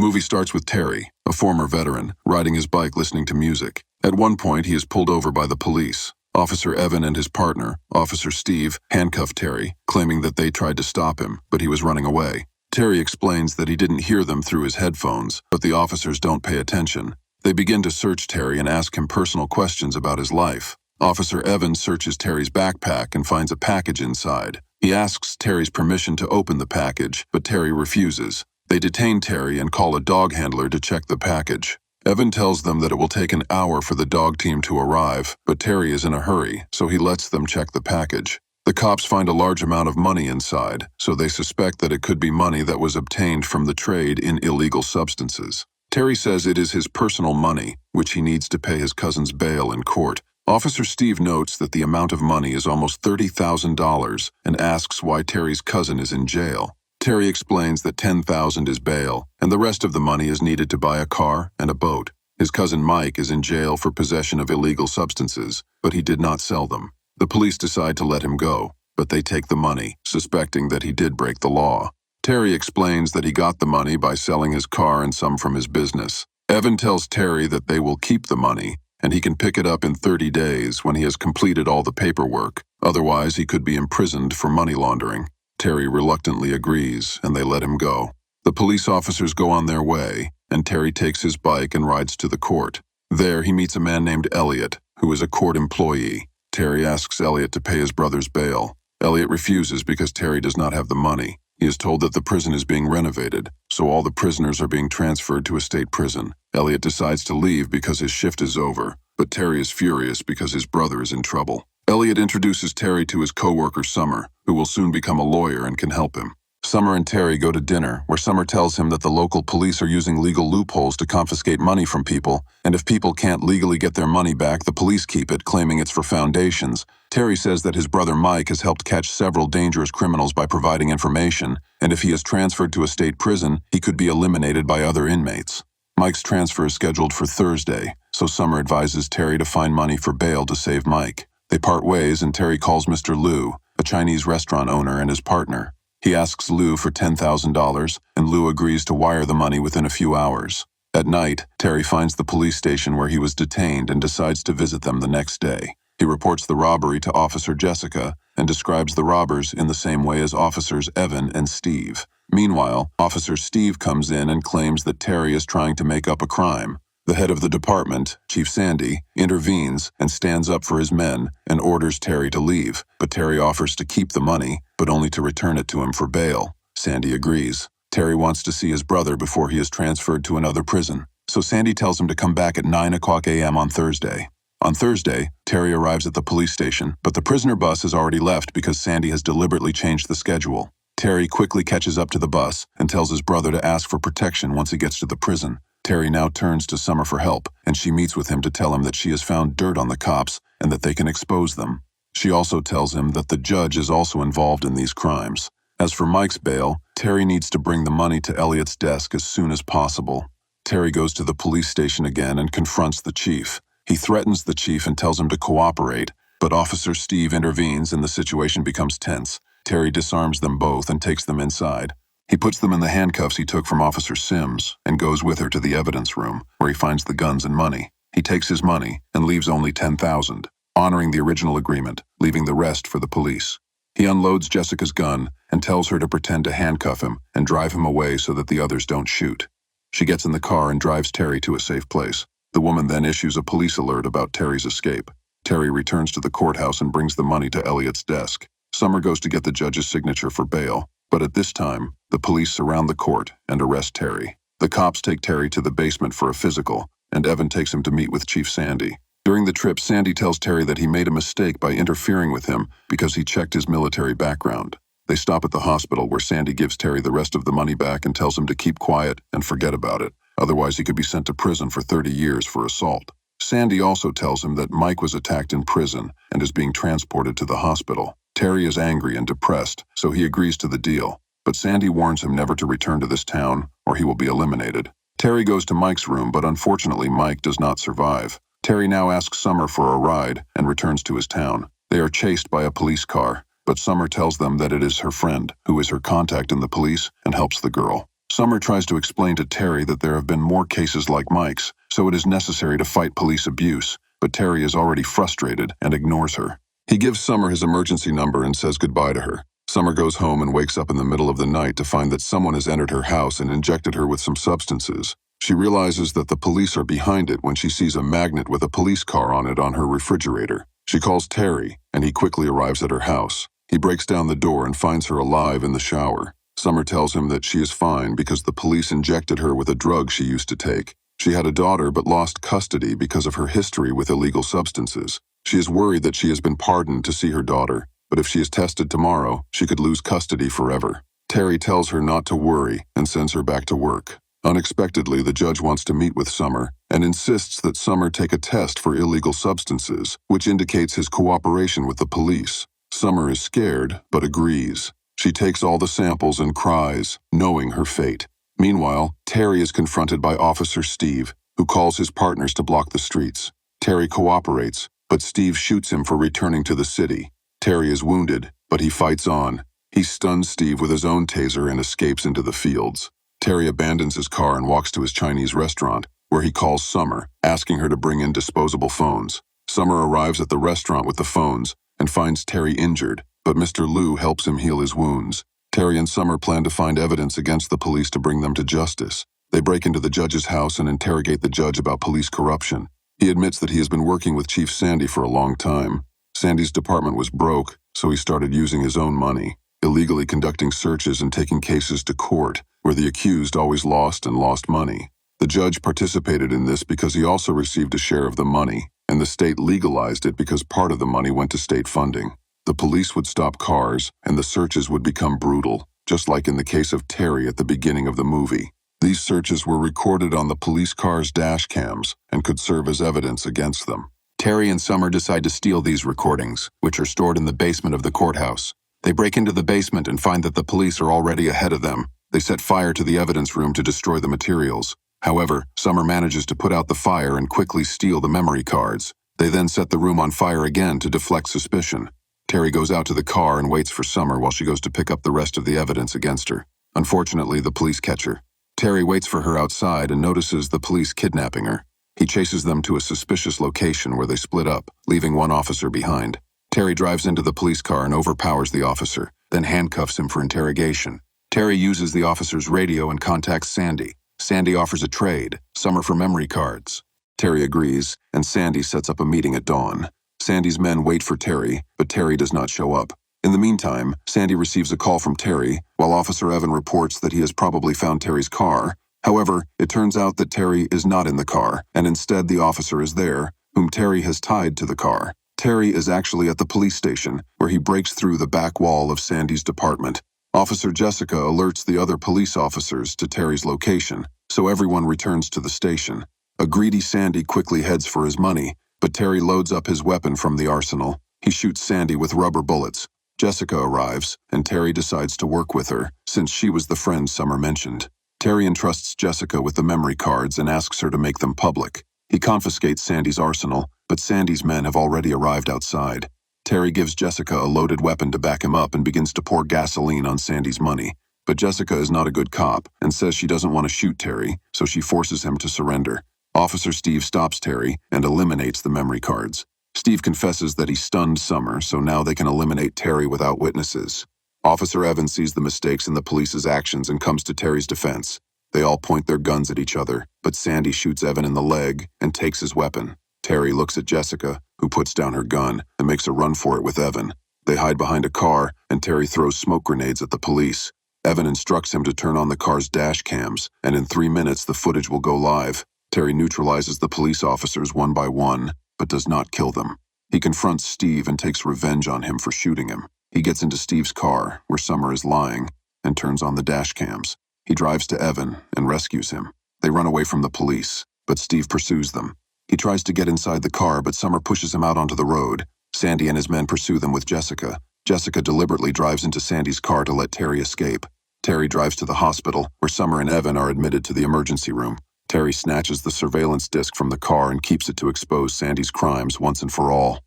movie starts with Terry, a former veteran, riding his bike listening to music. At one point, he is pulled over by the police. Officer Evan and his partner, Officer Steve, handcuff Terry, claiming that they tried to stop him, but he was running away. Terry explains that he didn't hear them through his headphones, but the officers don't pay attention. They begin to search Terry and ask him personal questions about his life. Officer Evan searches Terry's backpack and finds a package inside. He asks Terry's permission to open the package, but Terry refuses. They detain Terry and call a dog handler to check the package. Evan tells them that it will take an hour for the dog team to arrive, but Terry is in a hurry, so he lets them check the package. The cops find a large amount of money inside, so they suspect that it could be money that was obtained from the trade in illegal substances. Terry says it is his personal money, which he needs to pay his cousin's bail in court. Officer Steve notes that the amount of money is almost $30,000 and asks why Terry's cousin is in jail. Terry explains that $10,000 is bail, and the rest of the money is needed to buy a car and a boat. His cousin Mike is in jail for possession of illegal substances, but he did not sell them. The police decide to let him go, but they take the money, suspecting that he did break the law. Terry explains that he got the money by selling his car and some from his business. Evan tells Terry that they will keep the money, and he can pick it up in 30 days when he has completed all the paperwork. Otherwise, he could be imprisoned for money laundering. Terry reluctantly agrees, and they let him go. The police officers go on their way, and Terry takes his bike and rides to the court. There, he meets a man named Elliot, who is a court employee. Terry asks Elliot to pay his brother's bail. Elliot refuses because Terry does not have the money. He is told that the prison is being renovated, so all the prisoners are being transferred to a state prison. Elliot decides to leave because his shift is over, but Terry is furious because his brother is in trouble. Elliot introduces Terry to his co-worker Summer, who will soon become a lawyer and can help him. Summer and Terry go to dinner, where Summer tells him that the local police are using legal loopholes to confiscate money from people, and if people can't legally get their money back, the police keep it, claiming it's for foundations. Terry says that his brother Mike has helped catch several dangerous criminals by providing information, and if he is transferred to a state prison, he could be eliminated by other inmates. Mike's transfer is scheduled for Thursday, so Summer advises Terry to find money for bail to save Mike. They part ways, and Terry calls Mr. Liu, a Chinese restaurant owner, and his partner. He asks Liu for $10,000, and Liu agrees to wire the money within a few hours. At night, Terry finds the police station where he was detained and decides to visit them the next day. He reports the robbery to Officer Jessica and describes the robbers in the same way as Officers Evan and Steve. Meanwhile, Officer Steve comes in and claims that Terry is trying to make up a crime. The head of the department, Chief Sandy, intervenes and stands up for his men and orders Terry to leave, but Terry offers to keep the money, but only to return it to him for bail. Sandy agrees. Terry wants to see his brother before he is transferred to another prison, so Sandy tells him to come back at 9 a.m. on Thursday. On Thursday, Terry arrives at the police station, but the prisoner bus has already left because Sandy has deliberately changed the schedule. Terry quickly catches up to the bus and tells his brother to ask for protection once he gets to the prison. Terry now turns to Summer for help, and she meets with him to tell him that she has found dirt on the cops and that they can expose them. She also tells him that the judge is also involved in these crimes. As for Mike's bail, Terry needs to bring the money to Elliot's desk as soon as possible. Terry goes to the police station again and confronts the chief. He threatens the chief and tells him to cooperate, but Officer Steve intervenes and the situation becomes tense. Terry disarms them both and takes them inside. He puts them in the handcuffs he took from Officer Sims and goes with her to the evidence room, where he finds the guns and money. He takes his money and leaves only $10,000, honoring the original agreement, leaving the rest for the police. He unloads Jessica's gun and tells her to pretend to handcuff him and drive him away so that the others don't shoot. She gets in the car and drives Terry to a safe place. The woman then issues a police alert about Terry's escape. Terry returns to the courthouse and brings the money to Elliot's desk. Summer goes to get the judge's signature for bail, but at this time, the police surround the court and arrest Terry. The cops take Terry to the basement for a physical, and Evan takes him to meet with Chief Sandy. During the trip, Sandy tells Terry that he made a mistake by interfering with him because he checked his military background. They stop at the hospital where Sandy gives Terry the rest of the money back and tells him to keep quiet and forget about it. Otherwise, he could be sent to prison for 30 years for assault. Sandy also tells him that Mike was attacked in prison and is being transported to the hospital. Terry is angry and depressed, so he agrees to the deal. But Sandy warns him never to return to this town, or he will be eliminated. Terry goes to Mike's room, but unfortunately Mike does not survive. Terry now asks Summer for a ride and returns to his town. They are chased by a police car, but Summer tells them that it is her friend, who is her contact in the police and helps the girl. Summer tries to explain to Terry that there have been more cases like Mike's, so it is necessary to fight police abuse, but Terry is already frustrated and ignores her. He gives Summer his emergency number and says goodbye to her. Summer goes home and wakes up in the middle of the night to find that someone has entered her house and injected her with some substances. She realizes that the police are behind it when she sees a magnet with a police car on it on her refrigerator. She calls Terry, and he quickly arrives at her house. He breaks down the door and finds her alive in the shower. Summer tells him that she is fine because the police injected her with a drug she used to take. She had a daughter but lost custody because of her history with illegal substances. She is worried that she has been pardoned to see her daughter, but if she is tested tomorrow, she could lose custody forever. Terry tells her not to worry and sends her back to work. Unexpectedly, the judge wants to meet with Summer and insists that Summer take a test for illegal substances, which indicates his cooperation with the police. Summer is scared, but agrees. She takes all the samples and cries, knowing her fate. Meanwhile, Terry is confronted by Officer Steve, who calls his partners to block the streets. Terry cooperates, but Steve shoots him for returning to the city. Terry is wounded, but he fights on. He stuns Steve with his own taser and escapes into the fields. Terry abandons his car and walks to his Chinese restaurant, where he calls Summer, asking her to bring in disposable phones. Summer arrives at the restaurant with the phones and finds Terry injured, but Mr. Liu helps him heal his wounds. Terry and Summer plan to find evidence against the police to bring them to justice. They break into the judge's house and interrogate the judge about police corruption. He admits that he has been working with Chief Sandy for a long time. Sandy's department was broke, so he started using his own money, illegally conducting searches and taking cases to court, where the accused always lost and lost money. The judge participated in this because he also received a share of the money, and the state legalized it because part of the money went to state funding. The police would stop cars, and the searches would become brutal, just like in the case of Terry at the beginning of the movie. These searches were recorded on the police cars' dash cams and could serve as evidence against them. Terry and Summer decide to steal these recordings, which are stored in the basement of the courthouse. They break into the basement and find that the police are already ahead of them. They set fire to the evidence room to destroy the materials. However, Summer manages to put out the fire and quickly steal the memory cards. They then set the room on fire again to deflect suspicion. Terry goes out to the car and waits for Summer while she goes to pick up the rest of the evidence against her. Unfortunately, the police catch her. Terry waits for her outside and notices the police kidnapping her. He chases them to a suspicious location where they split up, leaving one officer behind. Terry drives into the police car and overpowers the officer, then handcuffs him for interrogation. Terry uses the officer's radio and contacts Sandy. Sandy offers a trade, Summer for memory cards. Terry agrees, and Sandy sets up a meeting at dawn. Sandy's men wait for Terry, but Terry does not show up. In the meantime, Sandy receives a call from Terry, while Officer Evan reports that he has probably found Terry's car. However, it turns out that Terry is not in the car, and instead the officer is there, whom Terry has tied to the car. Terry is actually at the police station, where he breaks through the back wall of Sandy's department. Officer Jessica alerts the other police officers to Terry's location, so everyone returns to the station. A greedy Sandy quickly heads for his money, but Terry loads up his weapon from the arsenal. He shoots Sandy with rubber bullets. Jessica arrives, and Terry decides to work with her, since she was the friend Summer mentioned. Terry entrusts Jessica with the memory cards and asks her to make them public. He confiscates Sandy's arsenal, but Sandy's men have already arrived outside. Terry gives Jessica a loaded weapon to back him up and begins to pour gasoline on Sandy's money. But Jessica is not a good cop and says she doesn't want to shoot Terry, so she forces him to surrender. Officer Steve stops Terry and eliminates the memory cards. Steve confesses that he stunned Summer, so now they can eliminate Terry without witnesses. Officer Evans sees the mistakes in the police's actions and comes to Terry's defense. They all point their guns at each other, but Sandy shoots Evan in the leg and takes his weapon. Terry looks at Jessica, who puts down her gun and makes a run for it with Evan. They hide behind a car, and Terry throws smoke grenades at the police. Evan instructs him to turn on the car's dash cams, and in 3 minutes the footage will go live. Terry neutralizes the police officers one by one, but does not kill them. He confronts Steve and takes revenge on him for shooting him. He gets into Steve's car, where Summer is lying, and turns on the dash cams. He drives to Evan and rescues him. They run away from the police, but Steve pursues them. He tries to get inside the car, but Summer pushes him out onto the road. Sandy and his men pursue them with Jessica. Jessica deliberately drives into Sandy's car to let Terry escape. Terry drives to the hospital, where Summer and Evan are admitted to the emergency room. Terry snatches the surveillance disc from the car and keeps it to expose Sandy's crimes once and for all.